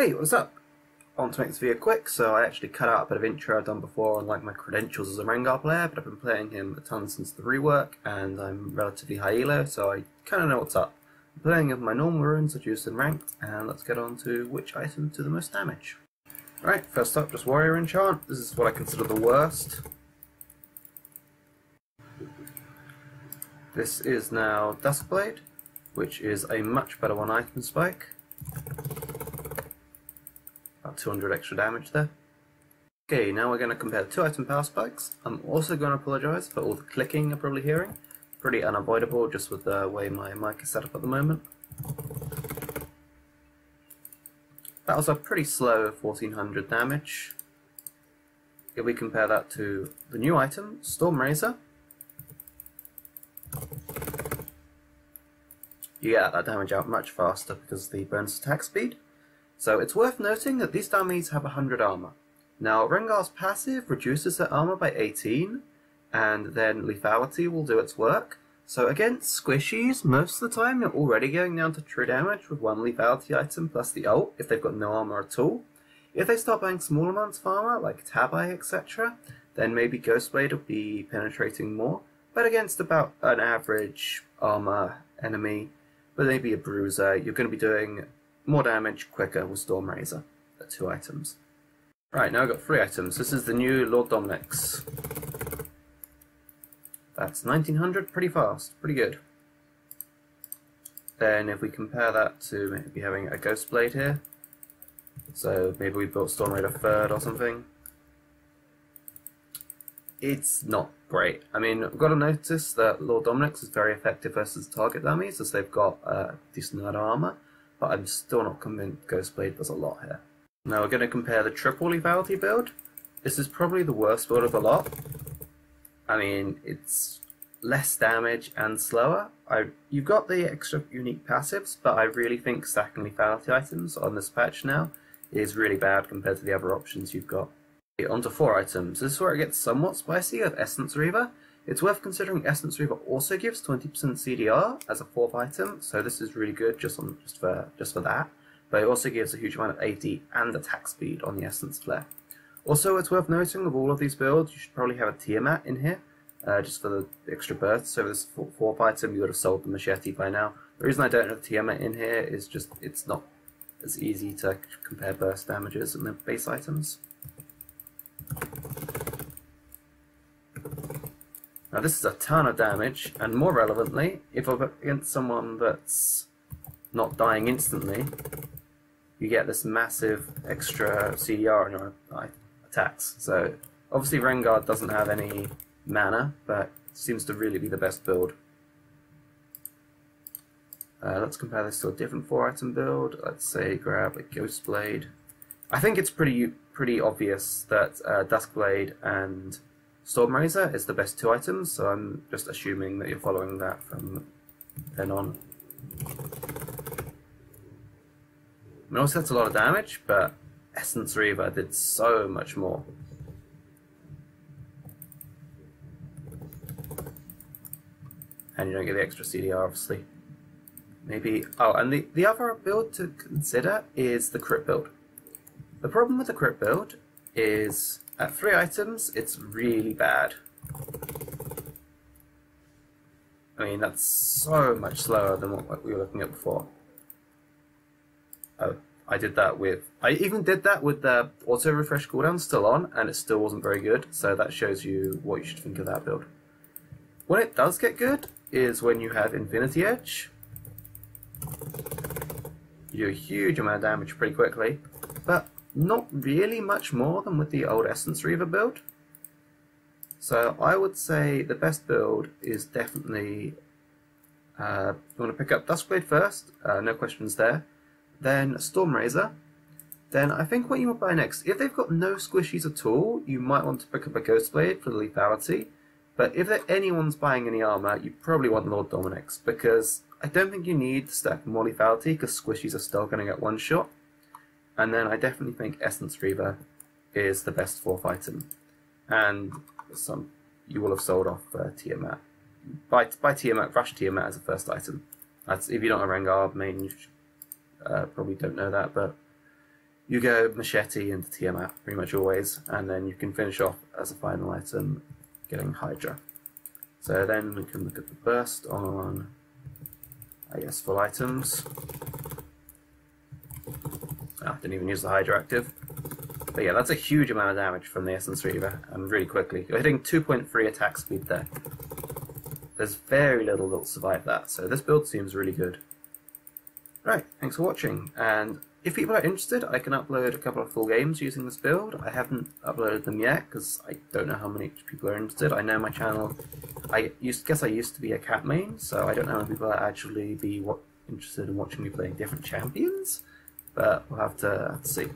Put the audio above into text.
Hey, what's up? I want to make this video quick, so I actually cut out a bit of intro I've done before on like my credentials as a Rengar player, but I've been playing him a ton since the rework, and I'm relatively high elo, so I kind of know what's up. I'm playing with my normal runes I've used in ranked, and let's get on to which item to the most damage. Right, first up, just Warrior Enchant. This is what I consider the worst. This is now Duskblade, which is a much better one item spike. About 200 extra damage there. Okay, now we're going to compare 2 item power spikes. I'm also going to apologise for all the clicking you're probably hearing. Pretty unavoidable just with the way my mic is set up at the moment. That was a pretty slow 1400 damage. If we compare that to the new item, Stormrazor, you get that damage out much faster because of the bonus attack speed. So it's worth noting that these dummies have 100 armor. Now Rengar's passive reduces their armor by 18, and then lethality will do its work. So against squishies, most of the time you're already going down to true damage with 1 lethality item plus the ult, if they've got no armor at all. If they start buying small amounts of armor, like Tabai, etc., then maybe Ghostblade will be penetrating more. But against about an average armor enemy, but maybe a bruiser, you're going to be doing more damage quicker with Stormrazor at 2 items. Right, now I've got 3 items. This is the new Lord Dominic's. That's 1900, pretty fast, pretty good. Then if we compare that to maybe having a Ghostblade here, so maybe we built Stormrazor 3rd or something, it's not great. I mean, I've got to notice that Lord Dominic's is very effective versus target dummies, as they've got decent amount of armor, but I'm still not convinced Ghostblade does a lot here. Now we're going to compare the triple lethality build. This is probably the worst build of the lot. I mean, it's less damage and slower. You've got the extra unique passives, but I really think stacking lethality items on this patch now is really bad compared to the other options you've got. Okay, on to 4 items. This is where it gets somewhat spicy with Essence Reaver. It's worth considering Essence Reaver also gives 20% CDR as a 4th item, so this is really good just for that. But it also gives a huge amount of AD and attack speed on the Essence Flare. Also, it's worth noting with all of these builds, you should probably have a Tiamat in here, just for the extra burst. So this 4th item, you would have sold the Machete by now. The reason I don't have Tiamat in here is just it's not as easy to compare burst damages in the base items. Now this is a ton of damage, and more relevantly, if I'm against someone that's not dying instantly, you get this massive extra CDR on your attacks. So obviously Rengar doesn't have any mana, but seems to really be the best build. Let's compare this to a different 4 item build. Let's say grab a Ghostblade. I think it's pretty obvious that Duskblade and Stormrazor is the best 2 items, so I'm just assuming that you're following that from then on. I mean, also that's a lot of damage, but Essence Reaver did so much more. And you don't get the extra CDR, obviously. Maybe... Oh, and the other build to consider is the crit build. The problem with the crit build is at 3 items, it's really bad. I mean, that's so much slower than what we were looking at before. Oh, I even did that with the auto refresh cooldown still on, and it still wasn't very good, so that shows you what you should think of that build. When it does get good is when you have Infinity Edge. You do a huge amount of damage pretty quickly, but not really much more than with the old Essence Reaver build. So I would say the best build is definitely, you want to pick up Duskblade first, no questions there, then Stormrazor, then I think what you will buy next, if they've got no squishies at all, you might want to pick up a Ghostblade for the lethality, but if anyone's buying any armor, you probably want Lord Dominic's, because I don't think you need to stack more lethality, because squishies are still going to get one shot. And then I definitely think Essence Reaver is the best 4th item. And you will have sold off Tiamat. Buy Tiamat, rush Tiamat as a 1st item. That's if you're not a Rengar main, you probably don't know that, but you go Machete into Tiamat pretty much always, and then you can finish off as a final item getting Hydra. So then we can look at the burst on, I guess, full items. I didn't even use the Hydra active. But yeah, that's a huge amount of damage from the Essence Reaver, and really quickly. You're hitting 2.3 attack speed there. There's very little that'll survive that, so this build seems really good. Right, thanks for watching, and if people are interested, I can upload a couple of full games using this build. I haven't uploaded them yet, because I don't know how many people are interested. I know my channel, I used to be a cat main, so I don't know if people are actually interested in watching me playing different champions, but we'll have to see.